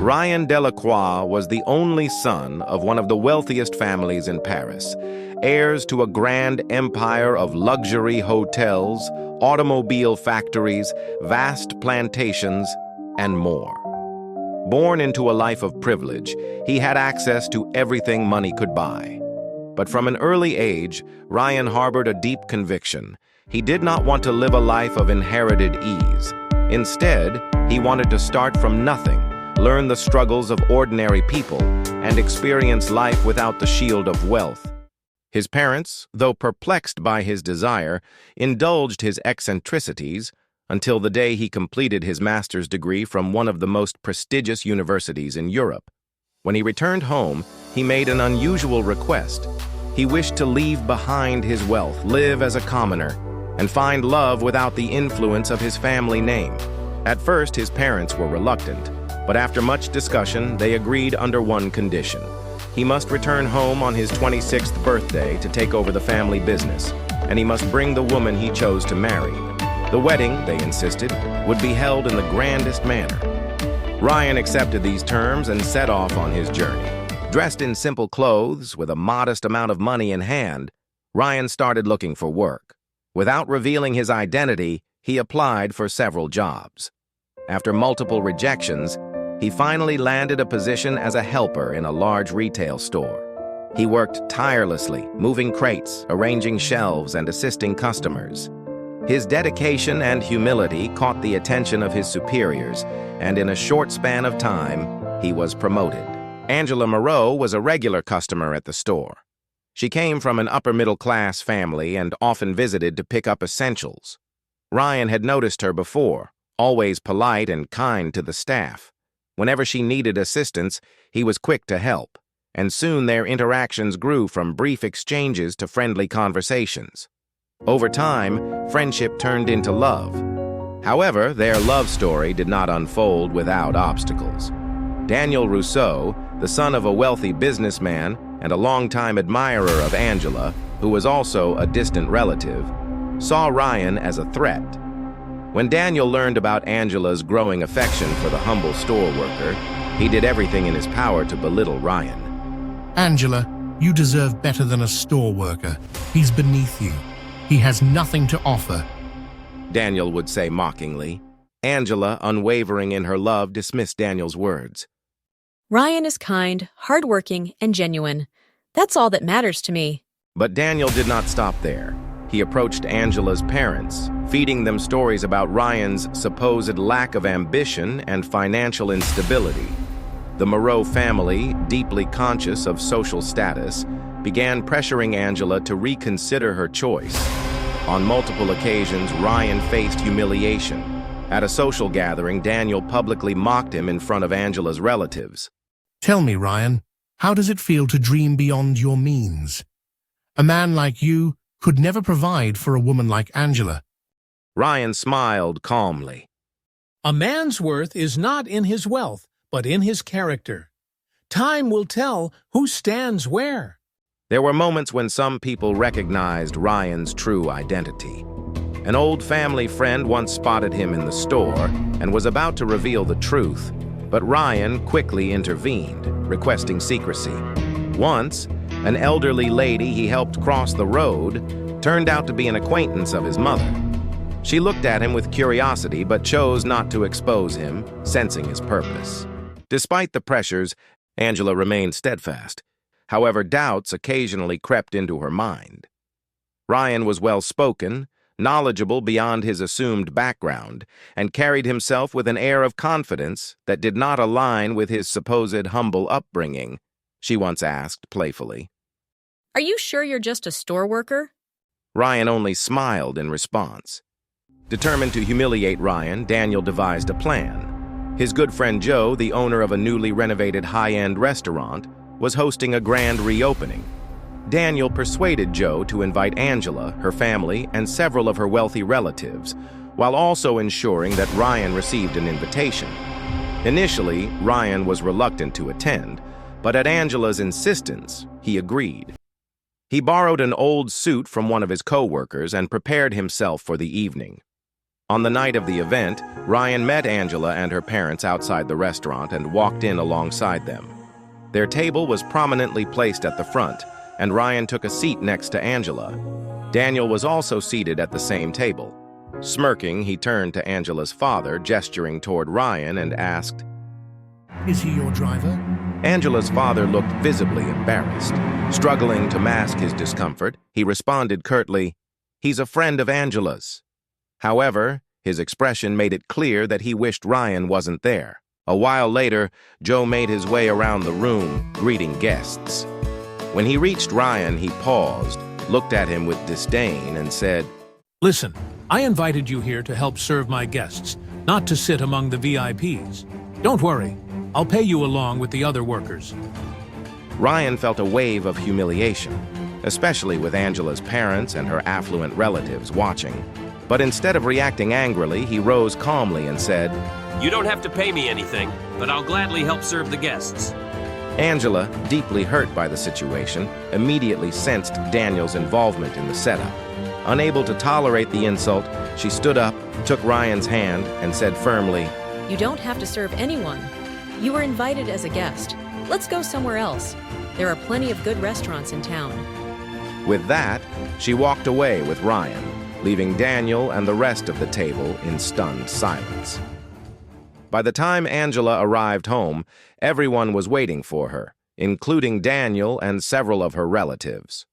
Ryan Delacroix was the only son of one of the wealthiest families in Paris, heirs to a grand empire of luxury hotels, automobile factories, vast plantations, and more. Born into a life of privilege, he had access to everything money could buy. But from an early age, Ryan harbored a deep conviction. He did not want to live a life of inherited ease. Instead, he wanted to start from nothing, learn the struggles of ordinary people, and experience life without the shield of wealth. His parents, though perplexed by his desire, indulged his eccentricities until the day he completed his master's degree from one of the most prestigious universities in Europe. When he returned home, he made an unusual request. He wished to leave behind his wealth, live as a commoner, and find love without the influence of his family name. At first, his parents were reluctant, but after much discussion, they agreed under one condition. He must return home on his 26th birthday to take over the family business, and he must bring the woman he chose to marry. The wedding, they insisted, would be held in the grandest manner. Ryan accepted these terms and set off on his journey. Dressed in simple clothes, with a modest amount of money in hand, Ryan started looking for work. Without revealing his identity, he applied for several jobs. After multiple rejections, he finally landed a position as a helper in a large retail store. He worked tirelessly, moving crates, arranging shelves, and assisting customers. His dedication and humility caught the attention of his superiors, and in a short span of time, he was promoted. Angela Moreau was a regular customer at the store. She came from an upper-middle-class family and often visited to pick up essentials. Ryan had noticed her before, always polite and kind to the staff. Whenever she needed assistance, he was quick to help, and soon their interactions grew from brief exchanges to friendly conversations. Over time, friendship turned into love. However, their love story did not unfold without obstacles. Daniel Rousseau, the son of a wealthy businessman and a longtime admirer of Angela, who was also a distant relative, saw Ryan as a threat. When Daniel learned about Angela's growing affection for the humble store worker, he did everything in his power to belittle Ryan. Angela, you deserve better than a store worker. He's beneath you. He has nothing to offer, Daniel would say mockingly. Angela, unwavering in her love, dismissed Daniel's words. Ryan is kind, hardworking, and genuine. That's all that matters to me. But Daniel did not stop there. He approached Angela's parents, feeding them stories about Ryan's supposed lack of ambition and financial instability. The Moreau family, deeply conscious of social status, began pressuring Angela to reconsider her choice. On multiple occasions, Ryan faced humiliation. At a social gathering, Daniel publicly mocked him in front of Angela's relatives. Tell me, Ryan, how does it feel to dream beyond your means? A man like you could never provide for a woman like Angela. Ryan smiled calmly. A man's worth is not in his wealth, but in his character. Time will tell who stands where. There were moments when some people recognized Ryan's true identity. An old family friend once spotted him in the store and was about to reveal the truth, but Ryan quickly intervened, requesting secrecy. Once, an elderly lady he helped cross the road turned out to be an acquaintance of his mother. She looked at him with curiosity but chose not to expose him, sensing his purpose. Despite the pressures, Angela remained steadfast. However, doubts occasionally crept into her mind. Ryan was well-spoken, knowledgeable beyond his assumed background, and carried himself with an air of confidence that did not align with his supposed humble upbringing, she once asked playfully. Are you sure you're just a store worker? Ryan only smiled in response. Determined to humiliate Ryan, Daniel devised a plan. His good friend Joe, the owner of a newly renovated high-end restaurant, was hosting a grand reopening. Daniel persuaded Joe to invite Angela, her family, and several of her wealthy relatives, while also ensuring that Ryan received an invitation. Initially, Ryan was reluctant to attend, but at Angela's insistence, he agreed. He borrowed an old suit from one of his co-workers and prepared himself for the evening. On the night of the event, Ryan met Angela and her parents outside the restaurant and walked in alongside them. Their table was prominently placed at the front, and Ryan took a seat next to Angela. Daniel was also seated at the same table. Smirking, he turned to Angela's father, gesturing toward Ryan, and asked, Is he your driver? Angela's father looked visibly embarrassed. Struggling to mask his discomfort, he responded curtly, "He's a friend of Angela's." However, his expression made it clear that he wished Ryan wasn't there. A while later, Joe made his way around the room, greeting guests. When he reached Ryan, he paused, looked at him with disdain, and said, Listen, I invited you here to help serve my guests, not to sit among the VIPs. Don't worry, I'll pay you along with the other workers. Ryan felt a wave of humiliation, especially with Angela's parents and her affluent relatives watching. But instead of reacting angrily, he rose calmly and said, You don't have to pay me anything, but I'll gladly help serve the guests. Angela, deeply hurt by the situation, immediately sensed Daniel's involvement in the setup. Unable to tolerate the insult, she stood up, took Ryan's hand, and said firmly, You don't have to serve anyone. You were invited as a guest. Let's go somewhere else. There are plenty of good restaurants in town. With that, she walked away with Ryan, leaving Daniel and the rest of the table in stunned silence. By the time Angela arrived home, everyone was waiting for her, including Daniel and several of her relatives.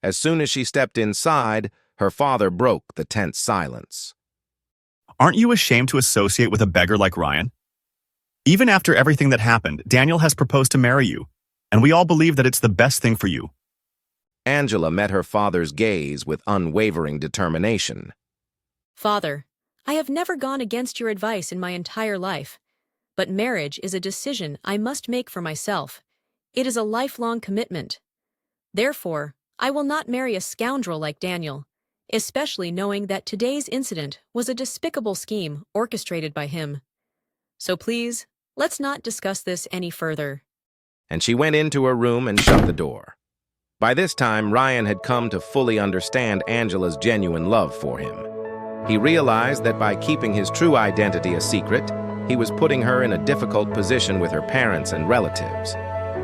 As soon as she stepped inside, her father broke the tense silence. Aren't you ashamed to associate with a beggar like Ryan? Even after everything that happened, Daniel has proposed to marry you, and we all believe that it's the best thing for you. Angela met her father's gaze with unwavering determination. Father, I have never gone against your advice in my entire life. But marriage is a decision I must make for myself. It is a lifelong commitment. Therefore, I will not marry a scoundrel like Daniel, especially knowing that today's incident was a despicable scheme orchestrated by him. So please, let's not discuss this any further. And she went into her room and shut the door. By this time, Ryan had come to fully understand Angela's genuine love for him. He realized that by keeping his true identity a secret, he was putting her in a difficult position with her parents and relatives.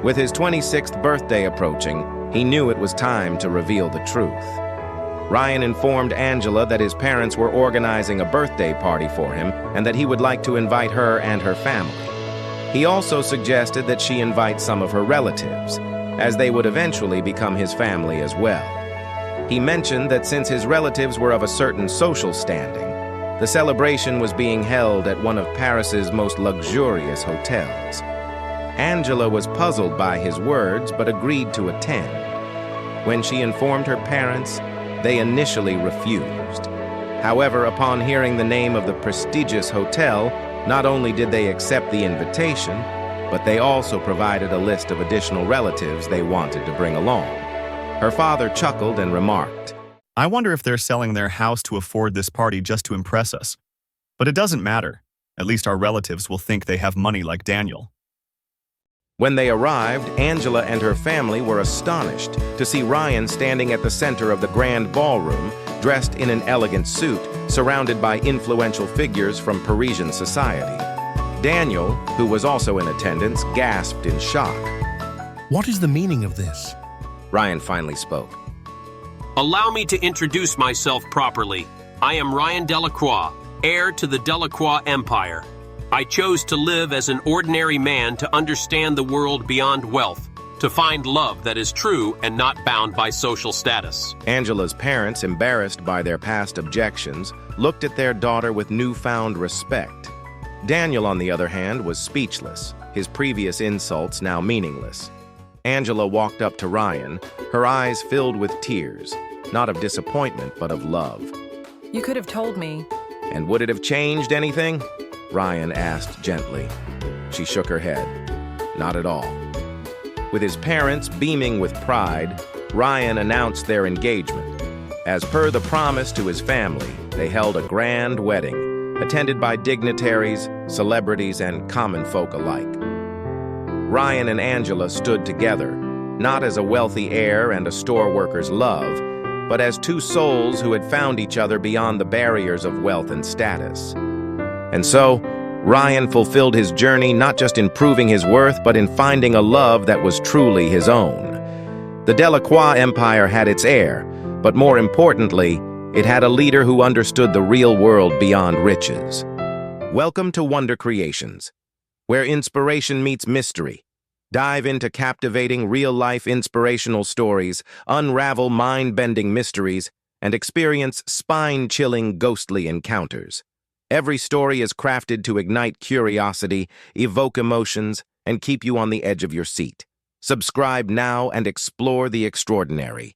With his 26th birthday approaching, he knew it was time to reveal the truth. Ryan informed Angela that his parents were organizing a birthday party for him and that he would like to invite her and her family. He also suggested that she invite some of her relatives, as they would eventually become his family as well. He mentioned that since his relatives were of a certain social standing, the celebration was being held at one of Paris's most luxurious hotels. Angela was puzzled by his words but agreed to attend. When she informed her parents, they initially refused. However, upon hearing the name of the prestigious hotel, not only did they accept the invitation, but they also provided a list of additional relatives they wanted to bring along. Her father chuckled and remarked, I wonder if they're selling their house to afford this party just to impress us. But it doesn't matter. At least our relatives will think they have money like Daniel. When they arrived, Angela and her family were astonished to see Ryan standing at the center of the grand ballroom, dressed in an elegant suit, surrounded by influential figures from Parisian society. Daniel, who was also in attendance, gasped in shock. What is the meaning of this? Ryan finally spoke. Allow me to introduce myself properly. I am Ryan Delacroix, heir to the Delacroix Empire. I chose to live as an ordinary man to understand the world beyond wealth, to find love that is true and not bound by social status. Angela's parents, embarrassed by their past objections, looked at their daughter with newfound respect. Daniel, on the other hand, was speechless, his previous insults now meaningless. Angela walked up to Ryan, her eyes filled with tears, not of disappointment, but of love. You could have told me. And would it have changed anything? Ryan asked gently. She shook her head. Not at all. With his parents beaming with pride, Ryan announced their engagement. As per the promise to his family, they held a grand wedding, attended by dignitaries, celebrities, and common folk alike. Ryan and Angela stood together, not as a wealthy heir and a store worker's love, but as two souls who had found each other beyond the barriers of wealth and status. And so, Ryan fulfilled his journey not just in proving his worth, but in finding a love that was truly his own. The Delacroix empire had its heir, but more importantly, it had a leader who understood the real world beyond riches. Welcome to Wonder Creations, where inspiration meets mystery. Dive into captivating real-life inspirational stories, unravel mind-bending mysteries, and experience spine-chilling ghostly encounters. Every story is crafted to ignite curiosity, evoke emotions, and keep you on the edge of your seat. Subscribe now and explore the extraordinary.